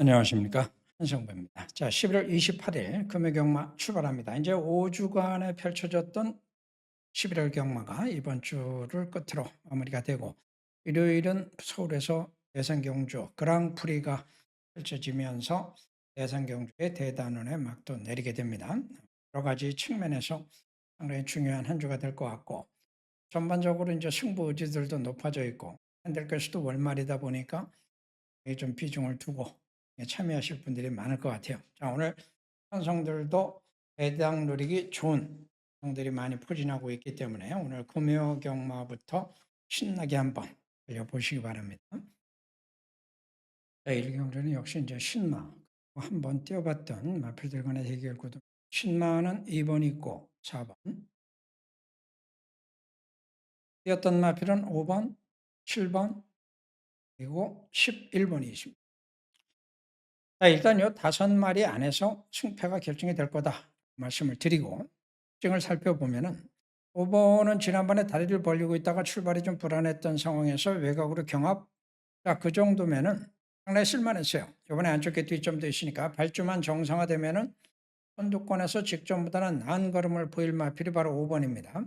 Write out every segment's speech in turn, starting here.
안녕하십니까. 한성배입니다. 자, 11월 28일 금요경마 출발합니다. 이제 5주간에 펼쳐졌던 11월 경마가 이번 주를 끝으로 마무리가 되고, 일요일은 서울에서 대선경주 그랑프리가 펼쳐지면서 대선경주의 대단원의 막도 내리게 됩니다. 여러 가지 측면에서 상당히 중요한 한 주가 될 것 같고, 전반적으로 이제 승부 의지들도 높아져 있고, 현대께서도 월말이다 보니까 좀 비중을 두고 참여하실 분들이 많을 것 같아요. 자, 오늘 편성들도 배당 누리기 좋은 성들이 많이 포진하고 있기 때문에 오늘 금요 경마부터 신나게 한번 달려보시기 바랍니다. 자, 1경주는 역시 이제 신마 한번 뛰어봤던 마필들 간의 대결 구도. 신마는 2번 있고 4번, 뛰었던 마필은 5번, 7번, 그리고 11번이 있습니다. 자, 일단 요 5마리 안에서 승패가 결정이 될 거다 말씀을 드리고, 특징을 살펴보면은 5번은 지난번에 다리를 벌리고 있다가 출발이 좀 불안했던 상황에서 외곽으로 경합. 자, 그 정도면은 상당히 쓸만했어요. 이번에 안쪽에 뒷점도 있으니까 발주만 정상화되면은 선두권에서 직전보다는 나은 걸음을 보일 마필이 바로 5번입니다.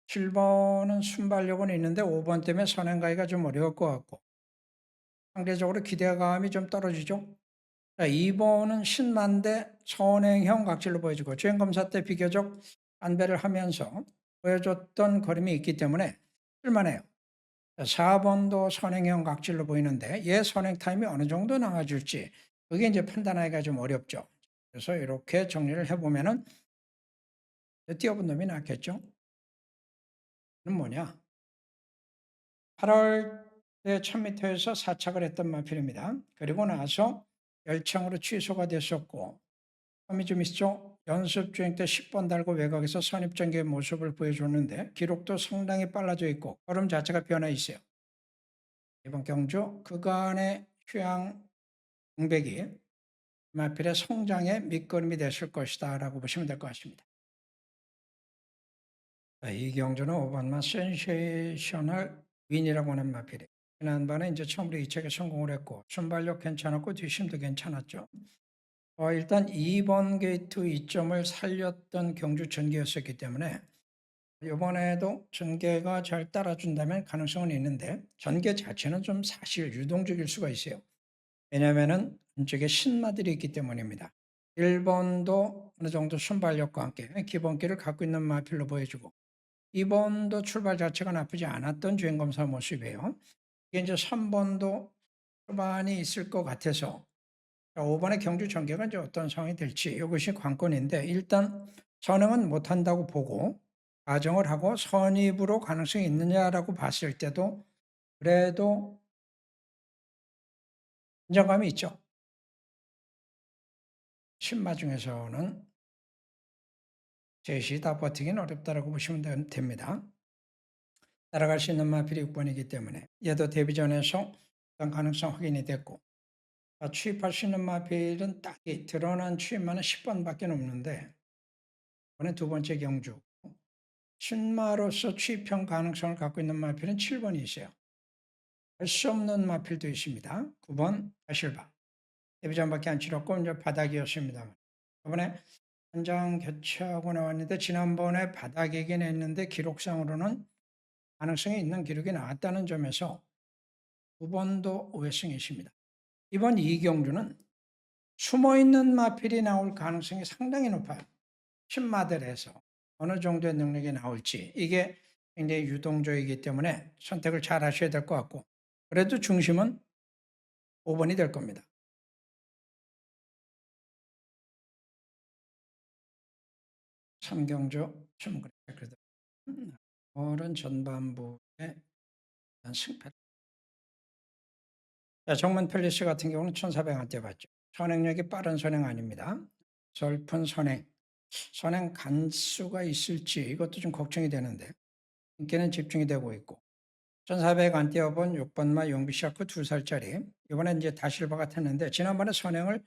7번은 순발력은 있는데 5번 때문에 선행 가기가 좀 어려울 것 같고, 상대적으로 기대감이 좀 떨어지죠. 자, 2번은 신만대 선행형 각질로 보여지고 주행검사 때 비교적 안배를 하면서 보여줬던 걸음이 있기 때문에 쓸만해요. 4번도 선행형 각질로 보이는데 얘 선행 타임이 어느 정도 나와줄지 그게 이제 판단하기가 좀 어렵죠. 그래서 이렇게 정리를 해보면은 뛰어본 놈이 낫겠죠. 는 뭐냐? 8월 때 1000m에서 사착을 했던 마필입니다. 그리고 나서 열창으로 취소가 됐었고, 험이 좀 있죠. 연습 주행 때 10번 달고 외곽에서 선입전개의 모습을 보여줬는데 기록도 상당히 빨라져 있고 걸음 자체가 변화 있어요. 이번 경주 그간의 휴양 공백이 마필의 성장의 밑거름이 됐을 것이다 라고 보시면 될 것 같습니다. 이 경주는 5번마 센세이셔널 윈이라고 하는 마필이 지난번에 이제 처음으로 이 책에 성공을 했고 순발력 괜찮았고 뒷심도 괜찮았죠. 일단 2번 게이트 이점을 살렸던 경주 전개였었기 때문에 이번에도 전개가 잘 따라준다면 가능성은 있는데 전개 자체는 좀 사실 유동적일 수가 있어요. 왜냐하면 안쪽에 신마들이 있기 때문입니다. 1번도 어느 정도 순발력과 함께 기본기를 갖고 있는 마필로 보여주고 2번도 출발 자체가 나쁘지 않았던 주행검사 모습이에요. 이게 이제 3번도 초반이 있을 것 같아서 5번의 경주 전개가 이제 어떤 상황이 될지 이것이 관건인데 일단 선행은 못한다고 보고 가정을 하고 선입으로 가능성이 있느냐라고 봤을 때도 그래도 긴장감이 있죠. 신마 중에서는 셋이 다 버티기는 어렵다라고 보시면 됩니다. 따라갈 수 있는 마필이 6번이기 때문에 얘도 데뷔전에서 어떤 가능성 확인이 됐고 취입할 수 있는 마필은 딱히 드러난 취입만은 10번밖에 없는데 이번에 두 번째 경주 신마로서 취입형 가능성을 갖고 있는 마필은 7번이 있어요. 할 수 없는 마필도 있습니다. 9번 아실바. 데뷔전밖에 안 치렀고 이제 바닥이었습니다. 이번에 한 장 교체하고 나왔는데 지난번에 바닥이긴 했는데 기록상으로는 가능성이 있는 기록이 나왔다는 점에서 9번도 오해성이 있습니다. 이번 이경주는 숨어있는 마필이 나올 가능성이 상당히 높아요. 신마들에서 어느 정도의 능력이 나올지 이게 굉장히 유동적이기 때문에 선택을 잘 하셔야 될 것 같고 그래도 중심은 5번이 될 겁니다. 삼경조 그래도 오른 전반부의 승패. 정문 펠리스 같은 경우는 1400안 봤죠. 선행력이 빠른 선행 아닙니다. 설픈 선행, 선행 간수가 있을지 이것도 좀 걱정이 되는데 인기는 집중이 되고 있고 1400 안 뛰어본 6번마 용비샤크 2살짜리 이번에 이제 다실바 같았는데 지난번에 선행을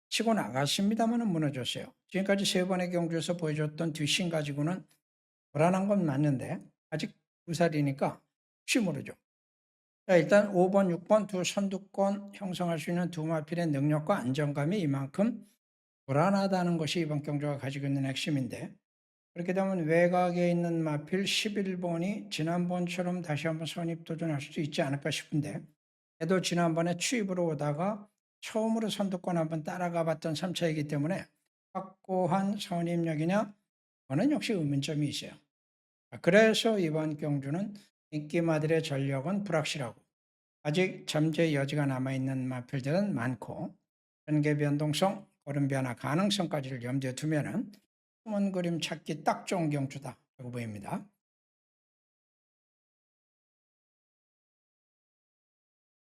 치고 나갔습니다만은 무너졌어요. 지금까지 3번의 경주에서 보여줬던 뒷심 가지고는 불안한 건 맞는데 아직 2살이니까 혹시 모르죠. 자, 일단 5번, 6번 두 선두권 형성할 수 있는 두 마필의 능력과 안정감이 이만큼 불안하다는 것이 이번 경주가 가지고 있는 핵심인데, 그렇게 되면 외곽에 있는 마필 11번이 지난번처럼 다시 한번 선입 도전할 수도 있지 않을까 싶은데, 그래도 지난번에 추입으로 오다가 처음으로 선두권 한번 따라가 봤던 3차이기 때문에 확고한 선입력이냐? 그거는 역시 의문점이 있어요. 그래서 이번 경주는 인기마들의 전력은 불확실하고 아직 잠재 여지가 남아있는 마필들은 많고 전개 변동성, 걸음 변화 가능성까지를 염두에 두면은 숨은 그림 찾기 딱 좋은 경주다라고 보입니다.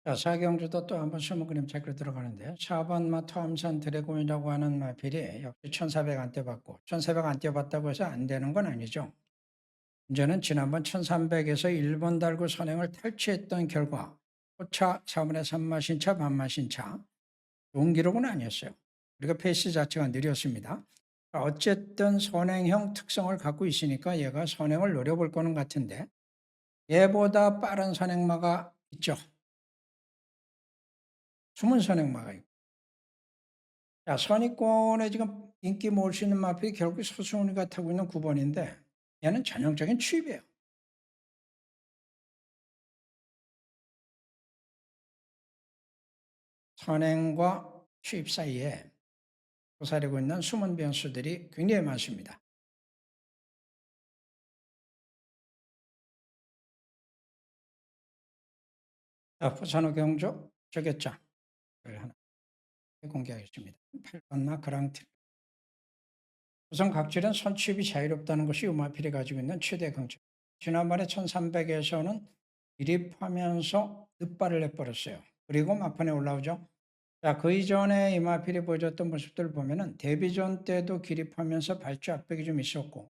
자, 4경주도 또 한번 숨은 그림 찾기로 들어가는데 4번 마토 암산 드래곤이라고 하는 마필이 역시 1400 안 뛰어봤고 1400 안 뛰어봤다고 해서 안 되는 건 아니죠. 문제는 지난번 1300에서 1번 달고 선행을 탈취했던 결과 포차 4분의 3마신차 반마신차 좋은 기록은 아니었어요. 그리고 페이스 자체가 느렸습니다. 어쨌든 선행형 특성을 갖고 있으니까 얘가 선행을 노려볼 거는 같은데 얘보다 빠른 선행마가 있죠. 숨은 선행마가 있고. 자, 선입권에 지금 인기 모을 수 있는 마필이 결국 서승훈이가 타고 있는 9번인데 얘는 전형적인 추입이에요. 선행과 추입 사이에 도사리고 있는 숨은 변수들이 굉장히 많습니다. 자, 부산호 경조 저격장을 하나 공개하겠습니다. 8번마 그랑트. 우선 각질은 선취입이 자유롭다는 것이 우마필이 가지고 있는 최대 강점. 지난번에 1300에서는 기립하면서 늑발을 내버렸어요. 그리고 막판에 올라오죠. 자, 그 이전에 이마필이 보여줬던 모습들을 보면은 데뷔전 때도 기립하면서 발주 압박이 좀 있었고,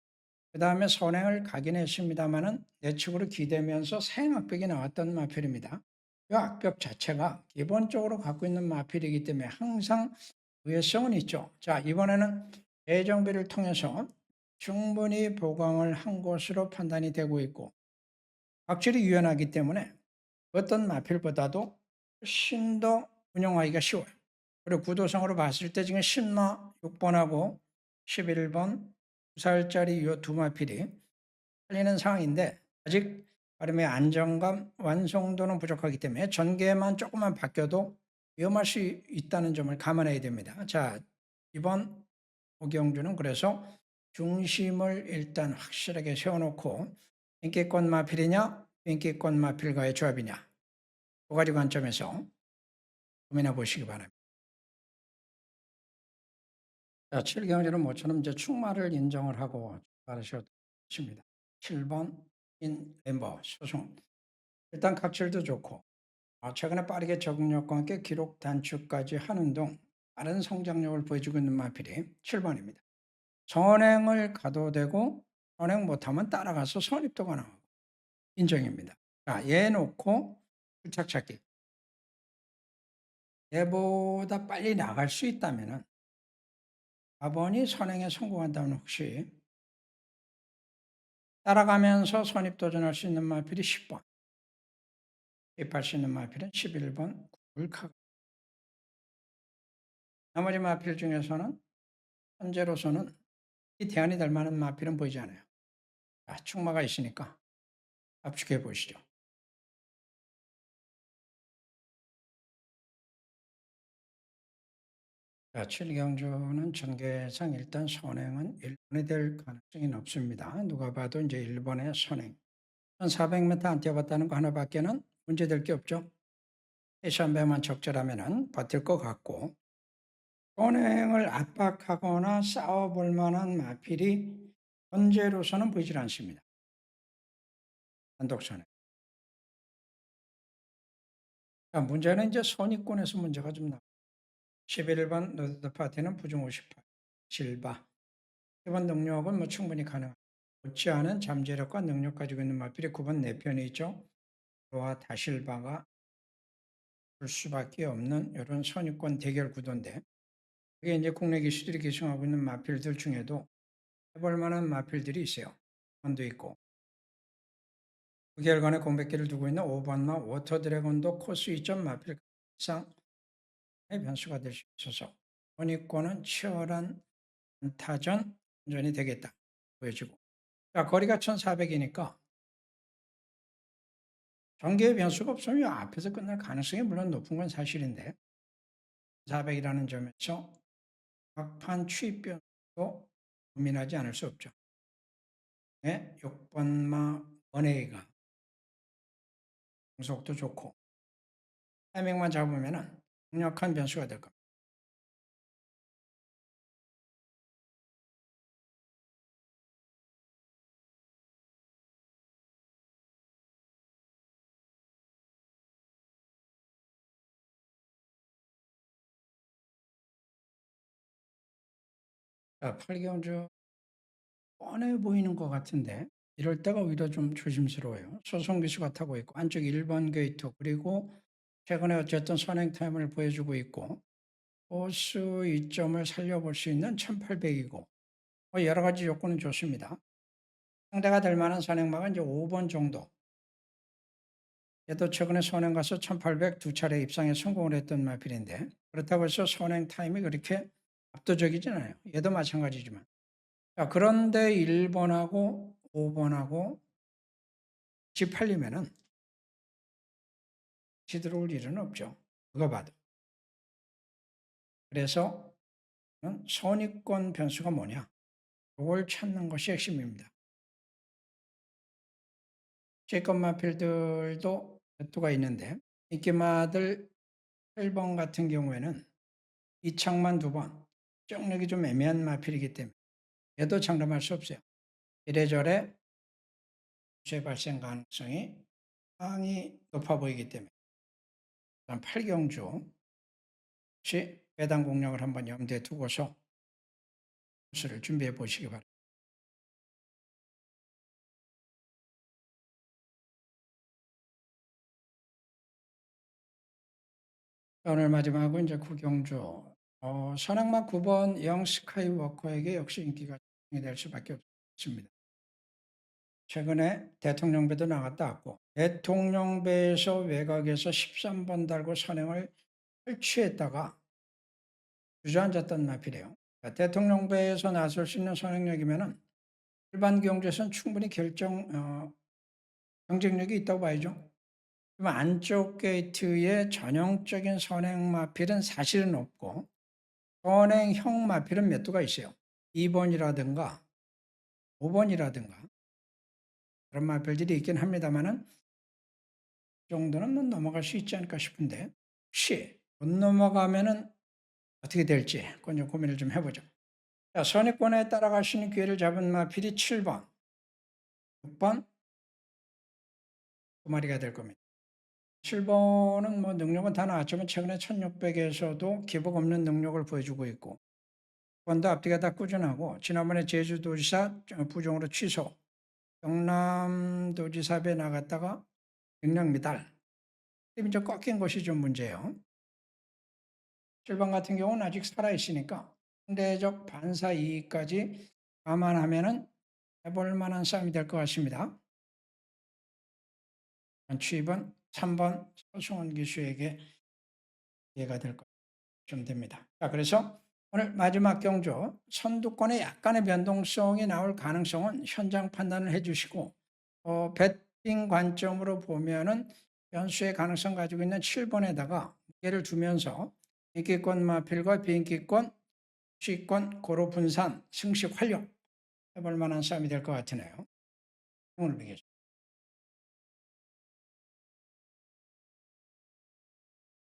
그 다음에 선행을 가긴 했습니다만은 내측으로 기대면서 사행 압박이 나왔던 마필입니다. 이 악벽 자체가 기본적으로 갖고 있는 마필이기 때문에 항상 우회성은 있죠. 자, 이번에는 예정비를 통해서 충분히 보강을 한 것으로 판단이 되고 있고 확실히 유연하기 때문에 어떤 마필보다도 훨씬 더 운영하기가 쉬워요. 그리고 구도상으로 봤을 때 지금 10마 6번하고 11번 2살짜리 이 두 마필이 팔리는 상황인데 아직 발음의 안정감, 완성도는 부족하기 때문에 전개만 조금만 바뀌어도 위험할 수 있다는 점을 감안해야 됩니다. 자, 이번 오경주는 그래서 중심을 일단 확실하게 세워놓고 인기권 마필이냐 인기권 마필과의 조합이냐 두 가지 관점에서 고민해 보시기 바랍니다. 자, 7경주는 모처럼 이제 충마를 인정을 하고 출발하셔도 됩니다. 7번 인 멤버 소송. 일단 각질도 좋고 최근에 빠르게 적응력과 함께 기록 단축까지 하는 등 빠른 성장력을 보여주고 있는 마필이 7번입니다. 선행을 가도 되고 선행 못하면 따라가서 선입도가 나오고 인정입니다. 자, 얘 놓고 출착 찾기. 얘보다 빨리 나갈 수 있다면 4번이 선행에 성공한다면 혹시 따라가면서 선입도전할 수 있는 마필이 10번, 입할 수 있는 마필은 11번 굴카. 나머지 마필 중에서는 현재로서는 이 대안이 될 만한 마필은 보이지 않아요. 자, 충마가 있으니까 압축해 보시죠. 자, 7경주는 전개상 일단 선행은 1번이 될 가능성이 높습니다. 누가 봐도 이제 1번의 선행. 1400m 안 뛰어봤다는 거 하나밖에는 문제될 게 없죠. 해션배만 적절하면 버틸 것 같고 선행을 압박하거나 싸워볼 만한 마필이 현재로서는 보이질 않습니다. 단독선행. 자, 문제는 이제 선입권에서 문제가 좀 나옵니다. 11번 노드 파티는 부중 58, 실바. 이번 능력은 뭐 충분히 가능합니다. 못지않은 잠재력과 능력 가지고 있는 마필이 9번 내편에 있죠. 로와 다실바가 볼 수밖에 없는 이런 선입권 대결 구도인데 이게 이제 국내 기수들이 계승하고 있는 마필들 중에도 해볼 만한 마필들이 있어요. 원도 있고 9개월간의 공백기를 두고 있는 5번마 워터 드래곤도 코스 2점 마필 이상의 변수가 될 수 있어서 선위권은 치열한 안타전 전이 되겠다 보여지고, 자, 거리가 1400이니까 전개의 변수가 없으면 앞에서 끝날 가능성이 물론 높은 건 사실인데 400이라는 점에서 막판 추입 변수도 고민하지 않을 수 없죠. 네, 6번마 원웨이가 공속도 좋고 타이밍만 잡으면 강력한 변수가 될 겁니다. 자, 8경주 뻔해 보이는 것 같은데 이럴 때가 오히려 좀 조심스러워요. 소송 기수가 타고 있고 안쪽 1번 게이트, 그리고 최근에 어쨌든 선행 타임을 보여주고 있고 코스 2점을 살려볼 수 있는 1800이고 여러 가지 조건은 좋습니다. 상대가 될 만한 선행마가 이제 5번 정도. 얘도 최근에 선행 가서 1800 두 차례 입상에 성공을 했던 마필인데 그렇다고 해서 선행 타임이 그렇게 압도적이진 않아요. 얘도 마찬가지지만. 자, 그런데 1번하고 5번하고 집 팔리면은 지 들어올 일은 없죠. 누가 봐도. 그래서 선위권 변수가 뭐냐? 그걸 찾는 것이 핵심입니다. 제이컵 마필들도 몇 가 있는데 인기마들 8번 같은 경우에는 이창만 2번, 쪽력이 좀 애매한 마필이기 때문에 얘도 장담할 수 없어요. 이래저래 죄 발생 가능성이 상당히 높아 보이기 때문에 8경주 혹시 배당 공략을 한번 염두에 두고서 수를 준비해 보시기 바랍니다. 오늘 마지막으로 이제 구경주 선행마 9번 영 스카이워커에게 역시 인기가 될 수밖에 없습니다. 최근에 대통령배도 나갔다 왔고 대통령배에서 외곽에서 13번 달고 선행을 설치했다가 주저앉았던 마필이에요. 대통령배에서 나설 수 있는 선행력이면은 일반 경주에서는 충분히 경쟁력이 있다고 봐야죠. 안쪽 게이트에 전형적인 선행 마필은 사실은 없고 선행형 마필은 몇 두가 있어요. 2번이라든가 5번이라든가 그런 마필들이 있긴 합니다만은 그 정도는 뭐 넘어갈 수 있지 않을까 싶은데 혹시 못 넘어가면은 어떻게 될지 그건 좀 고민을 좀 해보죠. 자, 선의권에 따라갈 수 있는 기회를 잡은 마필이 7번, 6번 두 마리가 될 겁니다. 7번은 뭐 능력은 다 나왔지만 최근에 1600에서도 기복 없는 능력을 보여주고 있고 6번도 앞뒤가 다 꾸준하고 지난번에 제주도지사 부종으로 취소, 경남도지사에 나갔다가 능력 미달, 이제 꺾인 것이 좀 문제예요. 7번 같은 경우는 아직 살아있으니까 상대적 반사 이익까지 감안하면은 해볼 만한 싸움이 될 것 같습니다. 추입은 3번 서승원 기수에게 이해가 될 것 좀 됩니다. 자, 그래서 오늘 마지막 경주 선두권에 약간의 변동성이 나올 가능성은 현장 판단을 해주시고 배팅 관점으로 보면은 변수의 가능성 가지고 있는 7번에다가 무게를 두면서 인기권 마필과 비인기권, 수익권 고루 분산, 승식 활용 해볼 만한 싸움이 될 것 같으네요. 오늘 뵙겠습니다.